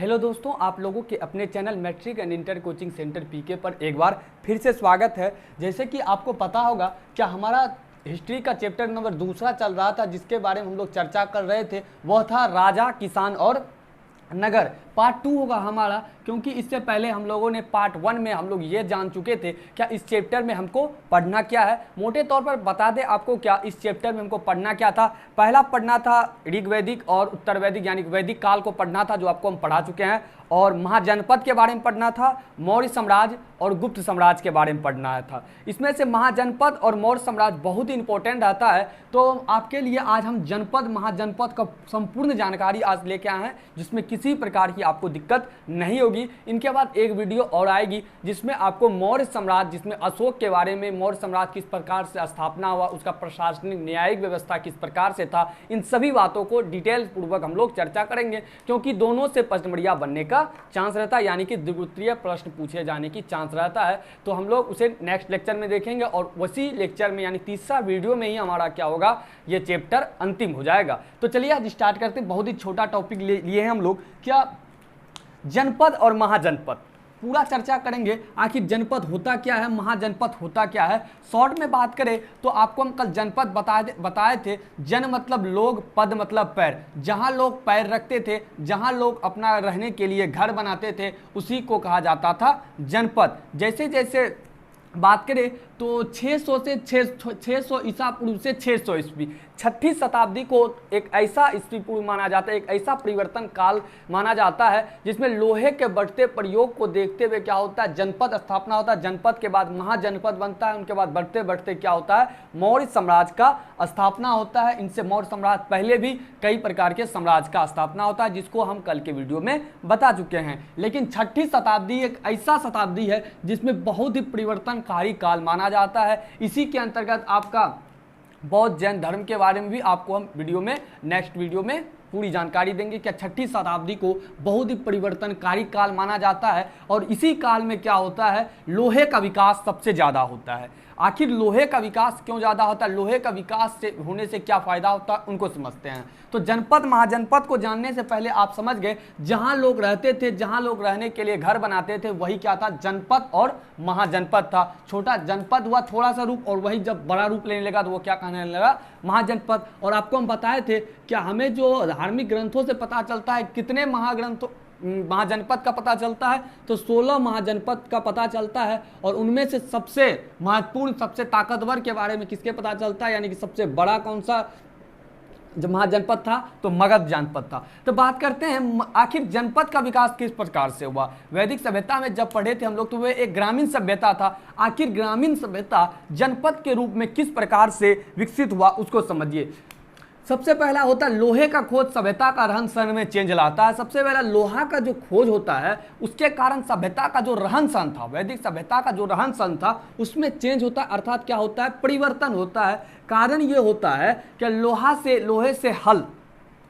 Hello दोस्तों, आप लोगों के अपने channel matric and inter coaching centre PK पर एक बार फिर से स्वागत है। जैसे कि आपको पता होगा क्या हमारा हिस्ट्री का चैप्टर नंबर 2 चल रहा था, जिसके बारे में हम लोग चर्चा कर रहे थे, वह था राजा, किसान और नगर। पार्ट 2 होगा हमारा, क्योंकि इससे पहले हम लोगों ने पार्ट 1 में हम लोग ये जान चुके थे क्या इस चैप्टर में हमको पढ़ना क्या है। मोटे तौर पर बता दें आपको क्या इस चैप्टर में हमको पढ़ना क्या था। पहला पढ़ना था ऋग्वैदिक और उत्तर वैदिक यानी वैदिक काल को पढ़ना था, जो आपको हम पढ़ा चुके हैं, और महाजनपद के बारे में पढ़ना था, मौर्य साम्राज्य और गुप्त साम्राज्य के बारे में पढ़ना था। इसमें से महाजनपद और मौर्य साम्राज्य बहुत ही इंपॉर्टेंट रहता है, तो आपके लिए आज हम जनपद महाजनपद का संपूर्ण जानकारी आज लेके आए हैं, जिसमें किसी प्रकार की आपको दिक्कत नहीं होगी। इनके बाद एक वीडियो और आएगी जिसमें आपको मौर्य साम्राज्य, जिसमें अशोक के बारे में, मौर्य साम्राज्य किस प्रकार से स्थापना हुआ, उसका प्रशासनिक न्यायिक व्यवस्था किस प्रकार से था, इन सभी बातों को डिटेल पूर्वक हम लोग चर्चा करेंगे, क्योंकि दोनों से प्रश्नमढ़िया बनने का चांस रहता है, यानी कि द्विगुत्रीय प्रश्न पूछे जाने की चांस रहता है। तो हम लोग उसे नेक्स्ट लेक्चर में देखेंगे और उसी लेक्चर में यानी तीसरा वीडियो में ही हमारा क्या होगा, ये चैप्टर अंतिम हो जाएगा। तो चलिए आज स्टार्ट करते हैं। बहुत ही छोटा टॉपिक लिए हैं हम लोग, क्या जनपद और महाजनपद पूरा चर्चा करेंगे। आखिर जनपद होता क्या है, महाजनपद होता क्या है। शॉर्ट में बात करें तो आपको हम कल जनपद बताए थे। जन मतलब लोग, पद मतलब पैर। जहाँ लोग पैर रखते थे, जहाँ लोग अपना रहने के लिए घर बनाते थे, उसी को कहा जाता था जनपद। जैसे जैसे बात करें तो 600 ईसा पूर्व से 600 ईस्वी, 6ठी शताब्दी को एक ऐसा ईस्वी पूर्व माना जाता है, एक ऐसा परिवर्तन काल माना जाता है जिसमें लोहे के बढ़ते प्रयोग को देखते हुए क्या होता है, जनपद स्थापना होता है। जनपद के बाद महाजनपद बनता है, उनके बाद बढ़ते बढ़ते क्या होता है, मौर्य साम्राज्य का स्थापना होता है। इनसे मौर्य साम्राज्य पहले भी कई प्रकार के साम्राज्य का स्थापना होता है, जिसको हम कल के वीडियो में बता चुके हैं। लेकिन 6ठी शताब्दी एक ऐसा शताब्दी है जिसमें बहुत ही परिवर्तनकारी काल माना जाता है। इसी के अंतर्गत आपका बौद्ध जैन धर्म के बारे में भी आपको हम नेक्स्ट वीडियो में पूरी जानकारी देंगे। क्या 6ठी शताब्दी को बहुत ही परिवर्तनकारी काल माना जाता है, और इसी काल में क्या होता है, लोहे का विकास सबसे ज़्यादा होता है। आखिर लोहे का विकास क्यों ज़्यादा होता है, लोहे का विकास से होने से क्या फ़ायदा होता है, उनको समझते हैं। तो जनपद महाजनपद को जानने से पहले आप समझ गए, जहाँ लोग रहते थे, जहाँ लोग रहने के लिए घर बनाते थे, वही क्या था, जनपद और महाजनपद था। छोटा जनपद हुआ थोड़ा सा रूप, और वही जब बड़ा रूप लेने लगा तो वो क्या कहने लगा, महाजनपद। और आपको हम बताए थे क्या हमें जो धार्मिक ग्रंथों से पता चलता है, कितने महाजनपद का पता चलता है, तो 16 महाजनपद का पता चलता है। और उनमें से सबसे महत्वपूर्ण, सबसे ताकतवर के बारे में किसके पता चलता है, यानी कि सबसे बड़ा कौन सा जब महाजनपद था, तो मगध जनपद था। तो बात करते हैं आखिर जनपद का विकास किस प्रकार से हुआ। वैदिक सभ्यता में जब पढ़े थे हम लोग, तो वह एक ग्रामीण सभ्यता था। आखिर ग्रामीण सभ्यता जनपद के रूप में किस प्रकार से विकसित हुआ, उसको समझिए। सबसे पहला होता है लोहे का खोज, सभ्यता का रहन सहन में चेंज लाता है। सबसे पहला लोहा का जो खोज होता है, उसके कारण सभ्यता का जो रहन सहन था, वैदिक सभ्यता का जो रहन सहन था, उसमें चेंज होता है, अर्थात क्या होता है, परिवर्तन होता है। कारण ये होता है कि लोहे से हल,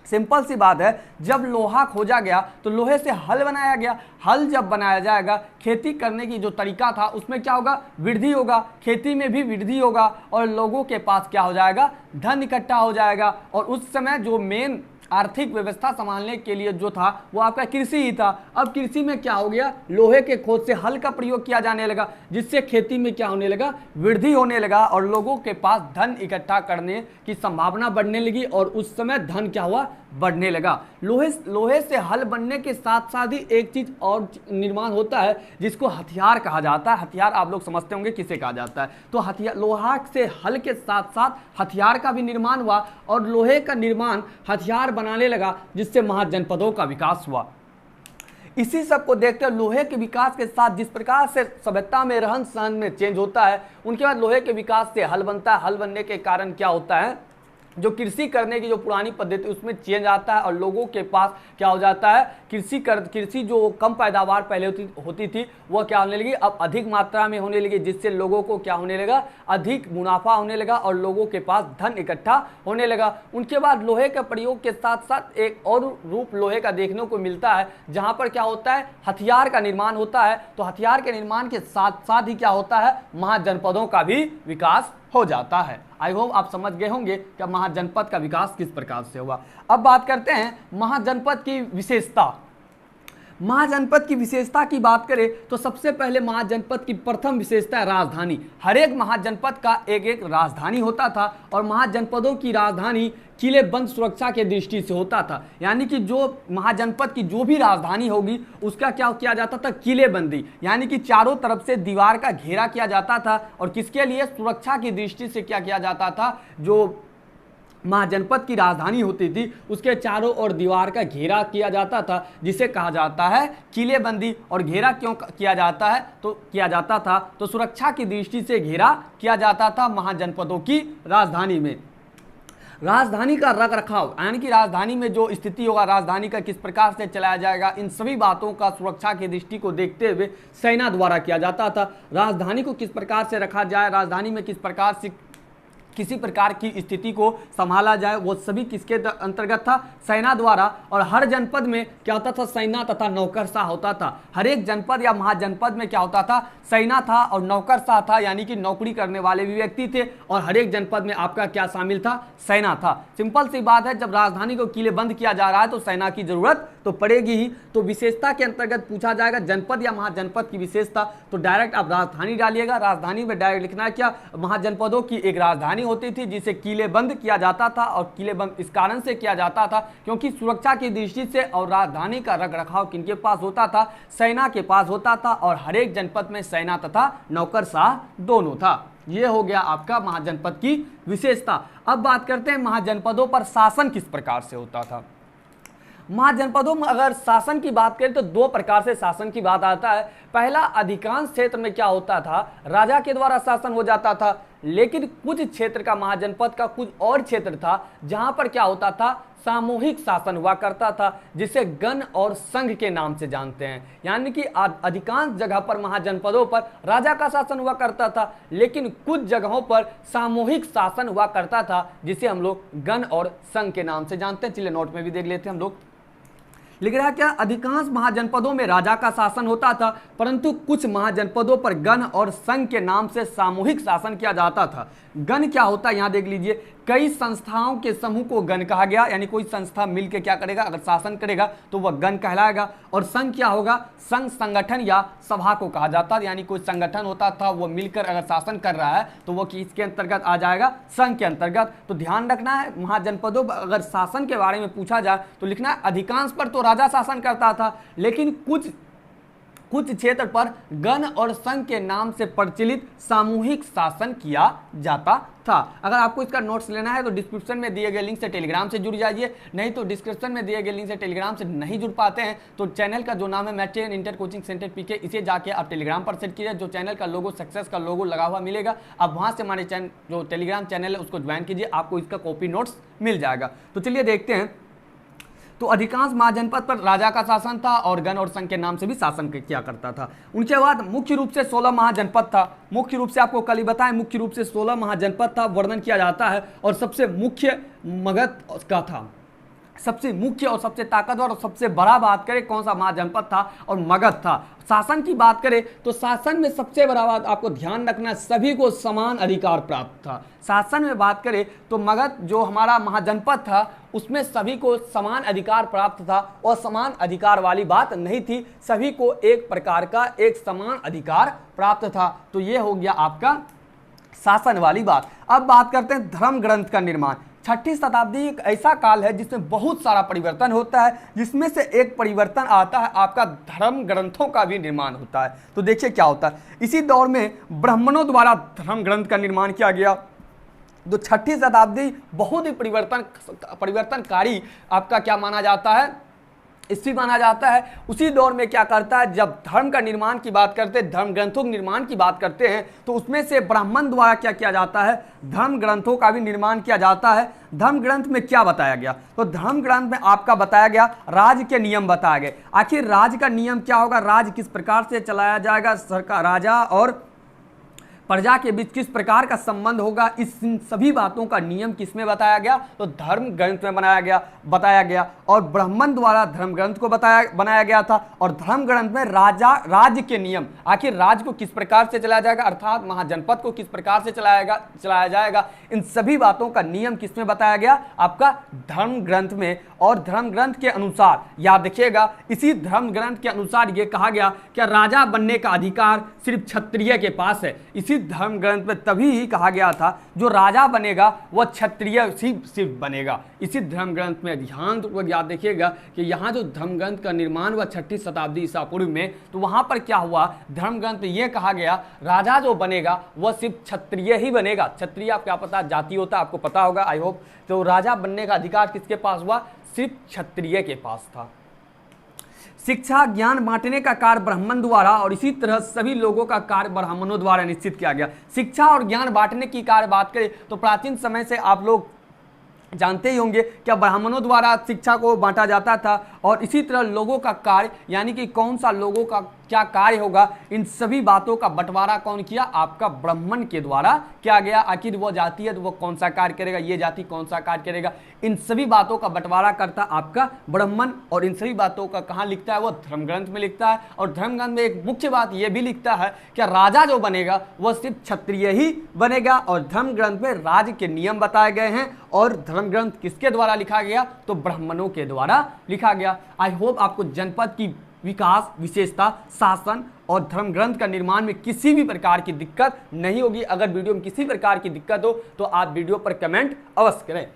सिंपल सी बात है, जब लोहा खोजा गया तो लोहे से हल बनाया गया। हल जब बनाया जाएगा, खेती करने की जो तरीका था उसमें क्या होगा, वृद्धि होगा, खेती में भी वृद्धि होगा, और लोगों के पास क्या हो जाएगा, धन इकट्ठा हो जाएगा। और उस समय जो मेन आर्थिक व्यवस्था संभालने के लिए जो था वो आपका कृषि ही था। अब कृषि में क्या हो गया, लोहे के खोज से हल का प्रयोग किया जाने लगा, जिससे खेती में क्या होने लगा, वृद्धि होने लगा, और लोगों के पास धन इकट्ठा करने की संभावना बढ़ने लगी, और उस समय धन क्या हुआ, बढ़ने लगा। लोहे से हल बनने के साथ साथ ही एक चीज और निर्माण होता है, जिसको हथियार कहा जाता है। हथियार आप लोग समझते होंगे किसे कहा जाता है। तो हथियार, लोहा से हल के साथ साथ हथियार का भी निर्माण हुआ, और लोहे का निर्माण हथियार बनाने लगा, जिससे महाजनपदों का विकास हुआ। इसी सब को देखते हुए लोहे के विकास के साथ जिस प्रकार से सभ्यता में रहन सहन में चेंज होता है, उनके बाद लोहे के विकास से हल बनता है। हल बनने के कारण क्या होता है, जो कृषि करने की जो पुरानी पद्धति उसमें चेंज आता है, और लोगों के पास क्या हो जाता है, कृषि जो कम पैदावार पहले होती थी वह क्या होने लगी, अब अधिक मात्रा में होने लगी, जिससे लोगों को क्या होने लगा, अधिक मुनाफा होने लगा, और लोगों के पास धन इकट्ठा होने लगा। उनके बाद लोहे का प्रयोग के साथ साथ एक और रूप लोहे का देखने को मिलता है, जहाँ पर क्या होता है, हथियार का निर्माण होता है। तो हथियार के निर्माण के साथ साथ ही क्या होता है, महाजनपदों का भी विकास हो जाता है। आई होप आप समझ गए होंगे कि महाजनपद का विकास किस प्रकार से हुआ। अब बात करते हैं महाजनपद की विशेषता। महाजनपद की विशेषता की बात करें तो सबसे पहले महाजनपद की प्रथम विशेषता है राजधानी। हर एक महाजनपद का एक एक राजधानी होता था और महाजनपदों की राजधानी किलेबंद सुरक्षा के दृष्टि से होता था। यानी कि जो महाजनपद की जो भी राजधानी होगी उसका क्या किया जाता था, किलेबंदी, यानी कि चारों तरफ से दीवार का घेरा किया जाता था। और किसके लिए, सुरक्षा की दृष्टि से क्या किया जाता था, जो महाजनपद की राजधानी होती थी उसके चारों ओर दीवार का घेरा किया जाता था, जिसे कहा जाता है किलेबंदी। और घेरा क्यों किया जाता है, तो किया जाता था तो सुरक्षा की दृष्टि से घेरा किया जाता था महाजनपदों की राजधानी में। राजधानी का रख रखाव, यानी कि राजधानी में जो स्थिति होगा, राजधानी का किस प्रकार से चलाया जाएगा, इन सभी बातों का सुरक्षा की दृष्टि को देखते हुए सेना द्वारा किया जाता था। राजधानी को किस प्रकार से रखा जाए, राजधानी में किस प्रकार से किसी प्रकार की स्थिति को संभाला जाए, वो सभी किसके अंतर्गत था, सेना द्वारा। और हर जनपद में क्या होता था, सेना तथा नौकरशाह होता था। हर एक जनपद या महाजनपद में क्या होता था, सेना था और नौकरशाह था, यानी कि नौकरी करने वाले भी व्यक्ति थे। और हर एक जनपद में आपका क्या शामिल था, सेना था। सिंपल सी बात है, जब राजधानी को किलेबंद किया जा रहा है तो सेना की जरूरत तो पड़ेगी ही। तो विशेषता के अंतर्गत पूछा जाएगा जनपद या महाजनपद की विशेषता, तो डायरेक्ट आप राजधानी डालिएगा। राजधानी में डायरेक्ट लिखना है क्या, महाजनपदों की एक राजधानी होती थी जिसे किलेबंद किया जाता था। और किलेबंद इस कारण से किया जाता था क्योंकि सुरक्षा की दृष्टि से, और राजधानी का रख रखाव किनके पास होता था, सेना के पास होता था। और हर एक जनपद में सेना तथा नौकरशाह दोनों था। ये हो गया आपका महाजनपद की विशेषता। अब बात करते हैं महाजनपदों पर शासन किस प्रकार से होता था। महाजनपदों में अगर शासन की बात करें तो दो प्रकार से शासन की बात आता है। पहला, अधिकांश क्षेत्र में क्या होता था, राजा के द्वारा शासन हो जाता था। लेकिन कुछ क्षेत्र का, महाजनपद का कुछ और क्षेत्र था जहां पर क्या होता था, सामूहिक शासन हुआ करता था, जिसे गण और संघ के नाम से जानते हैं। यानी कि अधिकांश जगह पर महाजनपदों पर राजा का शासन हुआ करता था, लेकिन कुछ जगहों पर सामूहिक शासन हुआ करता था, जिसे हम लोग गण और संघ के नाम से जानते हैं। चलिए नोट में भी देख लेते हैं हम लोग। लिख रहा है क्या, अधिकांश महाजनपदों में राजा का शासन होता था, परंतु कुछ महाजनपदों पर गण और संघ के नाम से सामूहिक शासन किया जाता था। गण क्या होता है, यहां देख लीजिए, कई संस्थाओं के समूह को गण कहा गया। यानी कोई संस्था मिलकर क्या करेगा, अगर शासन करेगा तो वह गण कहलाएगा। और संघ क्या होगा, संघ संगठन या सभा को कहा जाता है। यानी कोई संगठन होता था, वो मिलकर अगर शासन कर रहा है तो वो किसके अंतर्गत आ जाएगा, संघ के अंतर्गत। तो ध्यान रखना है, महाजनपदों पर अगर शासन के बारे में पूछा जाए तो लिखना है अधिकांश पर तो राजा शासन करता था, लेकिन कुछ क्षेत्र पर गण और संघ के नाम से प्रचलित सामूहिक शासन किया जाता था। अगर आपको इसका नोट्स लेना है तो डिस्क्रिप्शन में दिए गए लिंक से टेलीग्राम से जुड़ जाइए, नहीं तो डिस्क्रिप्शन में दिए गए लिंक से टेलीग्राम से नहीं जुड़ पाते हैं तो चैनल का जो नाम है matric and inter coaching centre PK, इसे जाके आप टेलीग्राम पर सेट कीजिए। जो चैनल का लोगो, सक्सेस का लोगो लगा हुआ मिलेगा, आप वहाँ से हमारे जो टेलीग्राम चैनल है उसको ज्वाइन कीजिए, आपको इसका कॉपी नोट्स मिल जाएगा। तो चलिए देखते हैं। तो अधिकांश महाजनपद पर राजा का शासन था और गण और संघ के नाम से भी शासन किया करता था। उनके बाद मुख्य रूप से 16 महाजनपद था। मुख्य रूप से आपको कल ही बताएं, मुख्य रूप से 16 महाजनपद था, वर्णन किया जाता है। और सबसे मुख्य मगध का था, सबसे मुख्य और सबसे ताकतवर और सबसे बड़ा बात करें कौन सा महाजनपद था, और मगध था। शासन की बात करें तो शासन में सबसे बड़ा बात आपको ध्यान रखना, सभी को समान अधिकार प्राप्त था। शासन में बात करें तो मगध जो हमारा महाजनपद था उसमें सभी को समान अधिकार प्राप्त था, और समान अधिकार वाली बात नहीं थी, सभी को एक प्रकार का एक समान अधिकार प्राप्त था। तो ये हो गया आपका शासन वाली बात। अब बात करते हैं धर्म ग्रंथ का निर्माण। 6ठी शताब्दी एक ऐसा काल है जिसमें बहुत सारा परिवर्तन होता है, जिसमें से एक परिवर्तन आता है आपका धर्म ग्रंथों का भी निर्माण होता है। तो देखिए क्या होता है, इसी दौर में ब्राह्मणों द्वारा धर्म ग्रंथ का निर्माण किया गया। तो 6ठी शताब्दी बहुत ही परिवर्तनकारी आपका क्या माना जाता है, इससे माना जाता है। उसी दौर में क्या करता है, जब धर्म का निर्माण की बात करते हैं, धर्म ग्रंथों के निर्माण की बात करते हैं, तो उसमें से ब्राह्मण द्वारा क्या किया जाता है, धर्म ग्रंथों का भी निर्माण किया जाता है। धर्म ग्रंथ में क्या बताया गया, तो धर्म ग्रंथ में आपका बताया गया राज के नियम बताए गए। आखिर राज का नियम क्या होगा, राज किस प्रकार से चलाया जाएगा, सरकार, राजा और प्रजा के बीच किस प्रकार का संबंध होगा, इस इन सभी बातों का नियम किसमें बताया गया, तो धर्म ग्रंथ में बताया गया। और ब्राह्मण द्वारा धर्म ग्रंथ को बनाया गया था। और धर्म ग्रंथ में राज्य के नियम, आखिर राज्य को किस प्रकार से चलाया जाएगा, अर्थात महाजनपद को किस प्रकार से चलाया जाएगा, इन सभी बातों का नियम किसमें बताया गया, आपका धर्म ग्रंथ में। और धर्म ग्रंथ के अनुसार याद रखिएगा, इसी धर्म ग्रंथ के अनुसार यह कहा गया कि राजा बनने का अधिकार सिर्फ क्षत्रिय के पास है। इसी धर्म ग्रंथ में तभी ही कहा गया था जो राजा बनेगा वह क्षत्रिय सिर्फ बनेगा। इसी धर्म ग्रंथ में ध्यान याद देखिएगा कि यहाँ जो धर्म ग्रंथ का निर्माण हुआ 6वीं शताब्दी ईसा पूर्व में, तो वहां पर क्या हुआ, धर्म ग्रंथ में यह कहा गया राजा जो बनेगा वह सिर्फ क्षत्रिय ही बनेगा। क्षत्रिय आप क्या पता जाति होता है, आपको पता होगा आई होप। तो राजा बनने का अधिकार किसके पास हुआ, सिर्फ क्षत्रिय के पास था। शिक्षा ज्ञान बांटने का कार्य ब्राह्मण द्वारा और इसी तरह सभी लोगों का कार्य ब्राह्मणों द्वारा निश्चित किया गया। शिक्षा और ज्ञान बांटने की कार्य बात करें तो प्राचीन समय से आप लोग जानते ही होंगे क्या ब्राह्मणों द्वारा शिक्षा को बांटा जाता था। और इसी तरह लोगों का कार्य यानी कि कौन सा लोगों का क्या कार्य होगा, इन सभी बातों का बंटवारा कौन किया, आपका ब्राह्मण के द्वारा किया गया। आखिर वो जाति है तो वो कौन सा कार्य करेगा, ये जाति कौन सा कार्य करेगा, इन सभी बातों का बंटवारा करता आपका ब्राह्मण। और इन सभी बातों का कहाँ लिखता है, वो धर्म ग्रंथ में लिखता है। और धर्म ग्रंथ में एक मुख्य बात ये भी लिखता है कि राजा जो बनेगा वह सिर्फ क्षत्रिय ही बनेगा। और धर्म ग्रंथ में राज्य के नियम बताए गए हैं। और धर्म ग्रंथ किसके द्वारा लिखा गया, तो ब्राह्मणों के द्वारा लिखा गया। आई होप आपको जनपद की विकास, विशेषता, शासन और धर्म ग्रंथ का निर्माण में किसी भी प्रकार की दिक्कत नहीं होगी। अगर वीडियो में किसी प्रकार की दिक्कत हो तो आप वीडियो पर कमेंट अवश्य करें।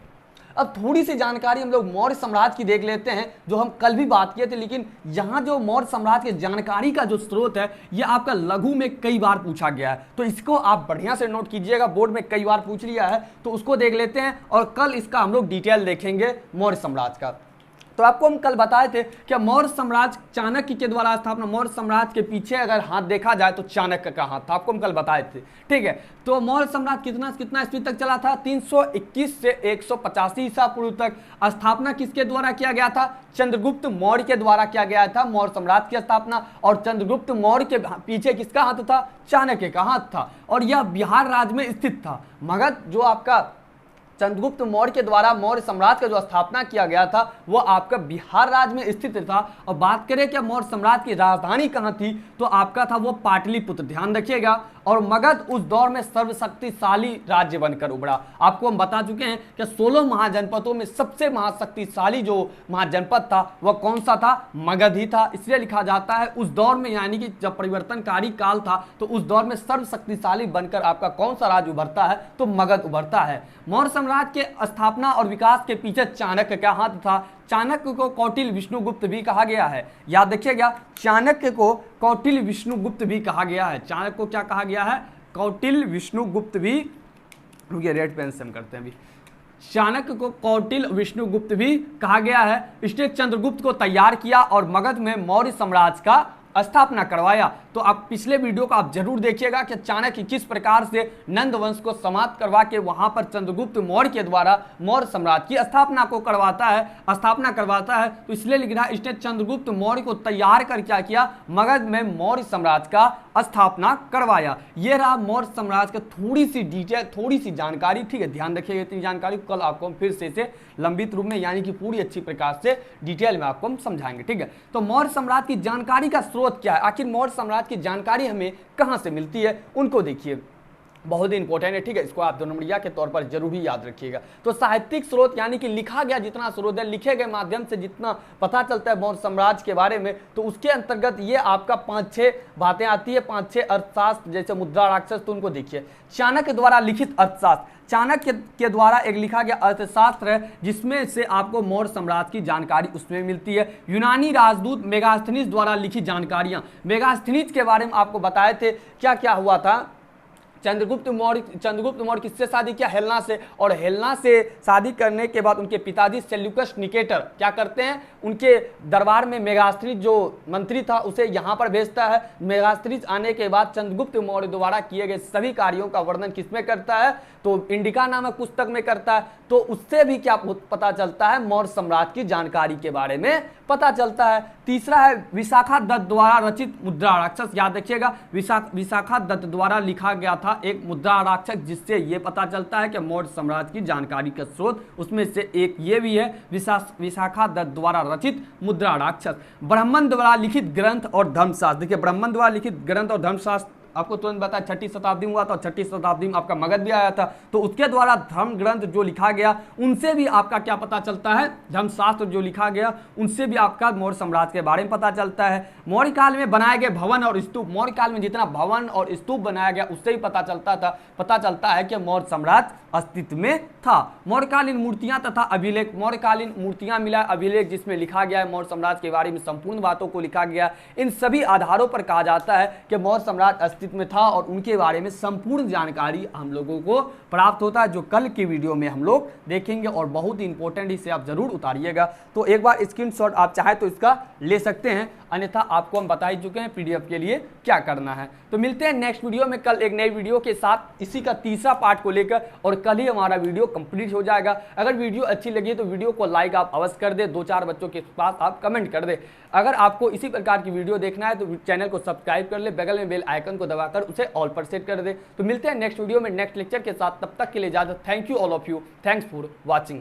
अब थोड़ी सी जानकारी हम लोग मौर्य साम्राज्य की देख लेते हैं, जो हम कल भी बात किए थे। लेकिन यहाँ जो मौर्य साम्राज्य की जानकारी का जो स्रोत है ये आपका लघु में कई बार पूछा गया है, तो इसको आप बढ़िया से नोट कीजिएगा। बोर्ड में कई बार पूछ लिया है तो उसको देख लेते हैं और कल इसका हम लोग डिटेल देखेंगे मौर्य साम्राज्य का। तो आपको हम कल बताए थे कि मौर्य साम्राज्य चाणक्य के द्वारा स्थापना। मौर्य साम्राज्य के पीछे अगर हाथ देखा जाए तो चाणक्य का हाथ था, आपको हम कल बताए थे, ठीक है। तो मौर्य साम्राज्य कितना ईस्वी तक चला था, 321 से 185 ईसा पूर्व तक। स्थापना किसके द्वारा किया गया था, चंद्रगुप्त मौर्य के द्वारा किया गया था मौर्य साम्राज्य की स्थापना। और चंद्रगुप्त मौर्य के पीछे किसका हाथ था, चाणक्य का हाथ था। और यह बिहार राज्य में स्थित था। मगध जो आपका चंद्रगुप्त मौर्य के द्वारा मौर्य साम्राज्य का जो स्थापना किया गया था वो आपका बिहार राज्य में स्थित था। और बात करें कि मौर्य साम्राज्य की राजधानी कहाँ थी, तो आपका था वो पाटलिपुत्र, ध्यान रखिएगा। और मगध उस दौर में सर्वशक्तिशाली राज्य बनकर उभरा। आपको हम बता चुके हैं कि 16 महाजनपदों में सबसे महाशक्तिशाली जो महाजनपद था वह कौन सा था, मगध ही था। इसलिए लिखा जाता है उस दौर में, यानी कि जब परिवर्तनकारी काल था तो उस दौर में सर्वशक्तिशाली बनकर आपका कौन सा राज्य उभरता है, तो मगध उभरता है। मौर्य साम्राज्य के स्थापना और विकास के पीछे चाणक्य का हाथ था। चाणक्य को कौटिल्य विष्णुगुप्त भी कहा गया है, याद रखिएगा। चाणक्य को कौटिल्य विष्णुगुप्त भी कहा गया है। चाणक्य को क्या कहा गया है, कौटिल्य विष्णुगुप्त भी। रुकिए, रेड पेन से हम करते हैं अभी। चाणक्य को कौटिल्य विष्णुगुप्त भी कहा गया है। इसने चंद्रगुप्त को तैयार किया और मगध में मौर्य साम्राज्य का स्थापना करवाया। तो आप पिछले वीडियो को आप जरूर देखिएगा कि चाणक्य किस प्रकार से नंद वंश को समाप्त करवा के वहां पर चंद्रगुप्त मौर्य के द्वारा मौर्य साम्राज्य की स्थापना करवाता है। तो इसलिए लिख रहा है इसने चंद्रगुप्त मौर्य को तैयार कर क्या किया, मगध में मौर्य साम्राज्य का स्थापना करवाया। यह रहा मौर्य साम्राज्य का थोड़ी सी डिटेल, थोड़ी सी जानकारी, ठीक है। ध्यान रखिएगा इतनी जानकारी, कल आपको हम फिर से इसे लंबित रूप में यानी कि पूरी अच्छी प्रकार से डिटेल में आपको हम समझाएंगे, ठीक है। तो मौर्य साम्राज्य की जानकारी का स्रोत क्या है, आखिर मौर्य साम्राज्य की जानकारी हमें कहां से मिलती है, उनको देखिए, बहुत ही इंपॉर्टेंट है, ठीक है। इसको आप 2 नंबरिया के तौर पर जरूर ही याद रखिएगा। तो साहित्यिक स्रोत यानी कि लिखा गया जितना स्रोत है, लिखे गए माध्यम से जितना पता चलता है मौर्य साम्राज्य के बारे में, तो उसके अंतर्गत ये आपका 5-6 बातें आती है, 5-6 अर्थशास्त्र, जैसे मुद्रा राक्षस, तो उनको देखिए। चाणक्य द्वारा लिखित अर्थशास्त्र, चाणक्य के द्वारा एक लिखा गया अर्थशास्त्र है जिसमें से आपको मौर्य साम्राज्य की जानकारी उसमें मिलती है। यूनानी राजदूत मेगास्थनीज द्वारा लिखित जानकारियां, मेगास्थनीज के बारे में आपको बताए थे क्या क्या हुआ था। चंद्रगुप्त मौर्य किससे शादी किया, हेलेना से। और हेलेना से शादी करने के बाद उनके पिताजी सेल्यूकस निकेटर क्या करते हैं, उनके दरबार में मेगास्थनीज जो मंत्री था उसे यहाँ पर भेजता है। मेगास्थनीज आने के बाद चंद्रगुप्त मौर्य द्वारा किए गए सभी कार्यों का वर्णन किसमें करता है, तो इंडिका नामक पुस्तक में करता है। तो उससे भी क्या पता चलता है, मौर्य साम्राज्य की जानकारी के बारे में पता चलता है। तीसरा है विशाखा दत्त द्वारा रचित मुद्रा राक्षस। याद रखिएगा, विशाखा दत्त द्वारा लिखा गया था एक मुद्रा राक्षस, जिससे यह पता चलता है कि मौर्य साम्राज्य की जानकारी का स्रोत उसमें से एक ये भी है, विशाखा दत्त द्वारा रचित मुद्रा राक्षस। ब्राह्मण द्वारा लिखित ग्रंथ और धर्मशास्त्र। देखिए, ब्राह्मण द्वारा लिखित ग्रंथ और धर्मशास्त्र आपको तुरंत बता, 6ठी शताब्दी में हुआ था, और 6ठी शताब्दी में आपका मगध भी आया था, तो उसके द्वारा धर्म ग्रंथ जो लिखा गया उनसे भी आपका क्या पता चलता है, धर्मशास्त्र जो लिखा गया उनसे भी आपका मौर्य साम्राज्य के बारे में पता चलता है। मौर्य काल में बनाए गए भवन और स्तूप, मौर्य काल में जितना भवन और स्तूप बनाया गया उससे ही पता चलता है कि मौर्य साम्राज्य अस्तित्व में था। मौर्यकालीन मूर्तियां तथा अभिलेख, मौर्यकालीन मूर्तियां मिला अभिलेख जिसमें लिखा गया है मौर्य साम्राज्य के बारे में संपूर्ण बातों को लिखा गया। इन सभी आधारों पर कहा जाता है कि मौर्य साम्राज्य अस्तित्व में था और उनके बारे में संपूर्ण जानकारी हम लोगों को प्राप्त होता है, जो कल की वीडियो में हम लोग देखेंगे और बहुत ही इंपॉर्टेंट, इसे आप जरूर उतारिएगा। तो एक बार स्क्रीनशॉट आप चाहे तो इसका ले सकते हैं, अन्यथा आपको हम बता ही चुके हैं पीडीएफ के लिए क्या करना है। तो मिलते हैं नेक्स्ट वीडियो में कल एक नई वीडियो के साथ, इसी का तीसरा पार्ट को लेकर, और कल ही हमारा वीडियो कंप्लीट हो जाएगा। अगर वीडियो अच्छी लगी तो वीडियो को लाइक आप अवश्य कर दे, 2-4 बच्चों के पास आप कमेंट कर दे। अगर आपको इसी प्रकार की वीडियो देखना है तो चैनल को सब्सक्राइब कर ले, बगल में बेल आइकन को दबाकर उसे ऑल पर सेट कर दे। तो मिलते हैं नेक्स्ट वीडियो में नेक्स्ट लेक्चर के साथ, तब तक के लिए इजाजत। Thank you all of you, thanks for watching.